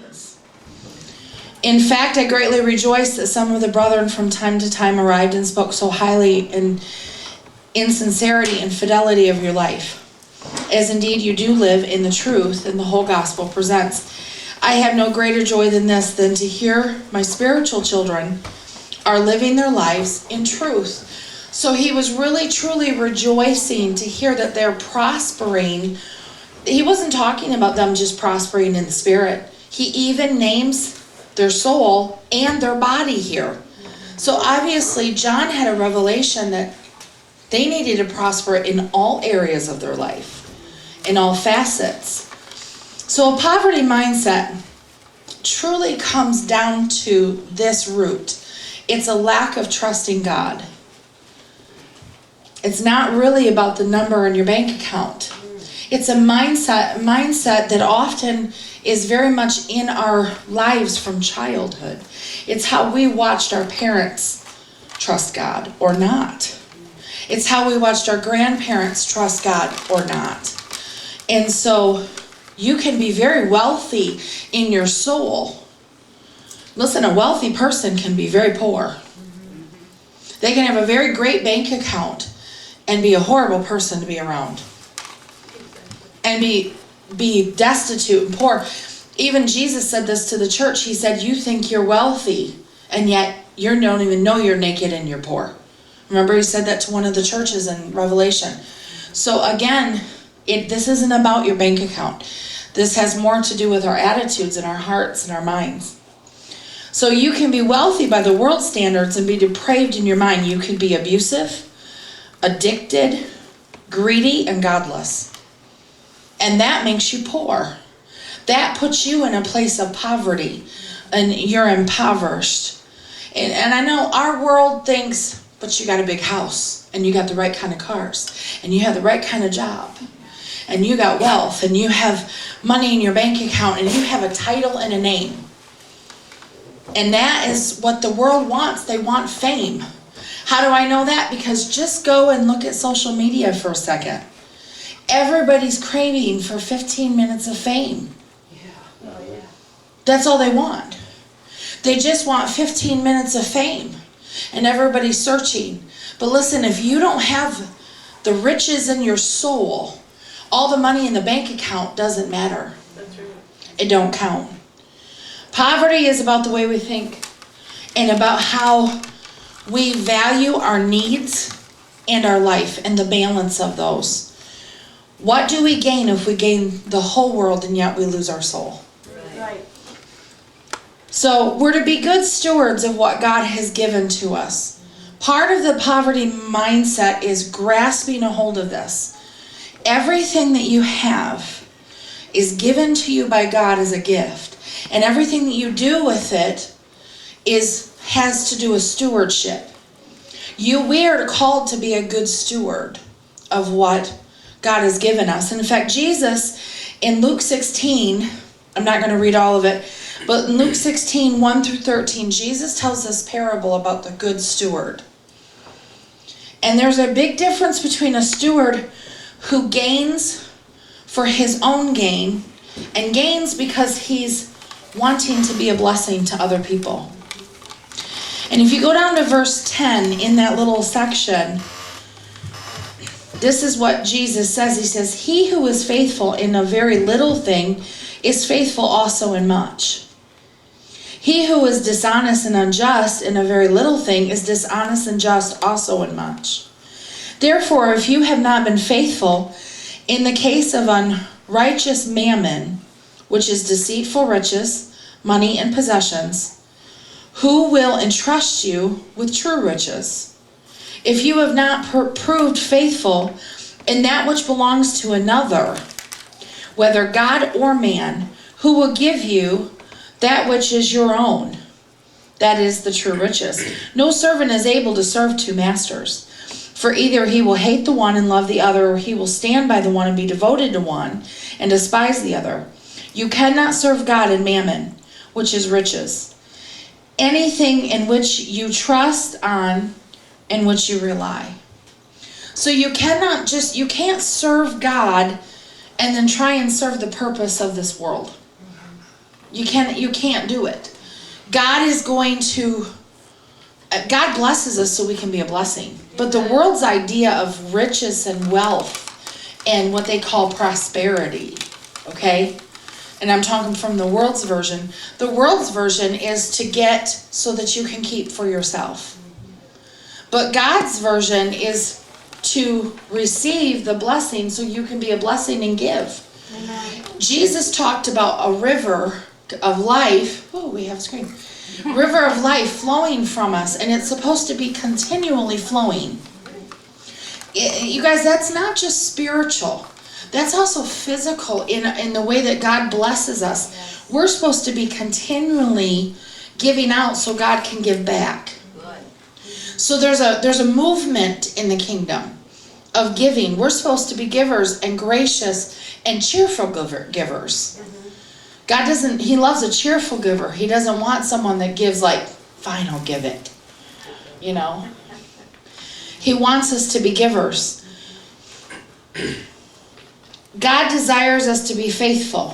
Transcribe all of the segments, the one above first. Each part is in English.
is. In fact, I greatly rejoice that some of the brethren from time to time arrived and spoke so highly in sincerity and fidelity of your life, as indeed you do live in the truth and the whole gospel presents. I have no greater joy than this, than to hear my spiritual children are living their lives in truth. So he was really, truly rejoicing to hear that they're prospering. He wasn't talking about them just prospering in the spirit. He even names their soul and their body here. So obviously John had a revelation that they needed to prosper in all areas of their life, in all facets. So a poverty mindset truly comes down to this root. It's a lack of trusting God. It's not really about the number in your bank account. It's a mindset that often is very much in our lives from childhood. It's how we watched our parents trust God or not. It's how we watched our grandparents trust God or not. And so you can be very wealthy in your soul. Listen, a wealthy person can be very poor. They can have a very great bank account and be a horrible person to be around. And be destitute and poor. Even Jesus said this to the church. He said, you think you're wealthy, and yet you don't even know you're naked and you're poor. Remember, he said that to one of the churches in Revelation. So again, this isn't about your bank account. This has more to do with our attitudes and our hearts and our minds. So you can be wealthy by the world standards and be depraved in your mind. You could be abusive, addicted, greedy, and godless. And that makes you poor. That puts you in a place of poverty, and you're impoverished. And I know our world thinks, but you got a big house, and you got the right kind of cars, and you have the right kind of job, and you got wealth, and you have money in your bank account, and you have a title and a name. And that is what the world wants. They want fame. How do I know that? Because just go and look at social media for a second. Everybody's craving for 15 minutes of fame. That's all they want. They just want 15 minutes of fame. And everybody's searching. But listen, if you don't have the riches in your soul, all the money in the bank account doesn't matter. That's right. It don't count. Poverty is about the way we think and about how we value our needs and our life and the balance of those. What do we gain if we gain the whole world and yet we lose our soul? Right. So we're to be good stewards of what God has given to us. Part of the poverty mindset is grasping a hold of this. Everything that you have is given to you by God as a gift. And everything that you do with it has to do with stewardship. We are called to be a good steward of what God has given us. And in fact, Jesus in Luke 16, I'm not going to read all of it, but in Luke 16, 1 through 13, Jesus tells this parable about the good steward. And there's a big difference between a steward who gains for his own gain and gains because he's wanting to be a blessing to other people. And if you go down to verse 10 in that little section, this is what Jesus says. He says, he who is faithful in a very little thing is faithful also in much. He who is dishonest and unjust in a very little thing is dishonest and just also in much. Therefore, if you have not been faithful in the case of unrighteous mammon, which is deceitful riches, money, and possessions, who will entrust you with true riches? If you have not proved faithful in that which belongs to another, whether God or man, who will give you that which is your own? That is the true riches. No servant is able to serve two masters, for either he will hate the one and love the other, or he will stand by the one and be devoted to one and despise the other. You cannot serve God and mammon, which is riches. Anything in which you trust on, in which you rely. So you can't serve God and then try and serve the purpose of this world. You can't do it. God blesses us so we can be a blessing. But the world's idea of riches and wealth and what they call prosperity, okay? And I'm talking from the world's version. The world's version is to get so that you can keep for yourself. But God's version is to receive the blessing so you can be a blessing and give. Amen. Jesus talked about a river of life. Oh, we have a screen. River of life flowing from us, and it's supposed to be continually flowing. You guys, that's not just spiritual. That's also physical in the way that God blesses us. Yes. We're supposed to be continually giving out so God can give back. So there's a movement in the kingdom of giving. We're supposed to be givers and gracious and cheerful givers. God He loves a cheerful giver. He doesn't want someone that gives like, fine, I'll give it. You know? He wants us to be givers. God desires us to be faithful.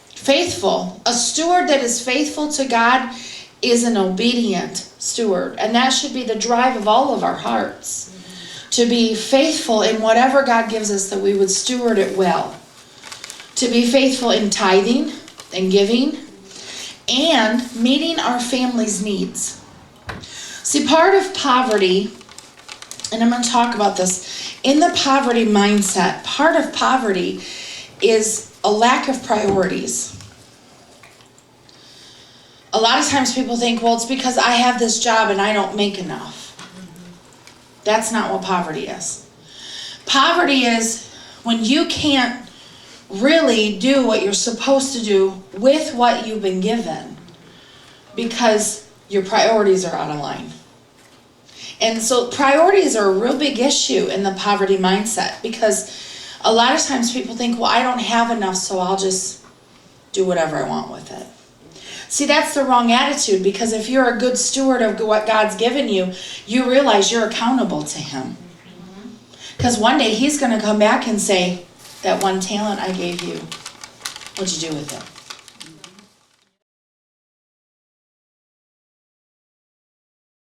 Faithful. A steward that is faithful to God is an obedient steward. And that should be the drive of all of our hearts. To be faithful in whatever God gives us, that we would steward it well. To be faithful in tithing and giving and meeting our family's needs. See, part of poverty, and I'm going to talk about this, in the poverty mindset, part of poverty is a lack of priorities. A lot of times people think, well, it's because I have this job and I don't make enough. That's not what poverty is. Poverty is when you can't really do what you're supposed to do with what you've been given because your priorities are out of line. And so priorities are a real big issue in the poverty mindset, because a lot of times people think, well, I don't have enough, so I'll just do whatever I want with it. See, that's the wrong attitude, because if you're a good steward of what God's given you, you realize you're accountable to Him. Because one day He's going to come back and say, that one talent I gave you, what'd you do with it?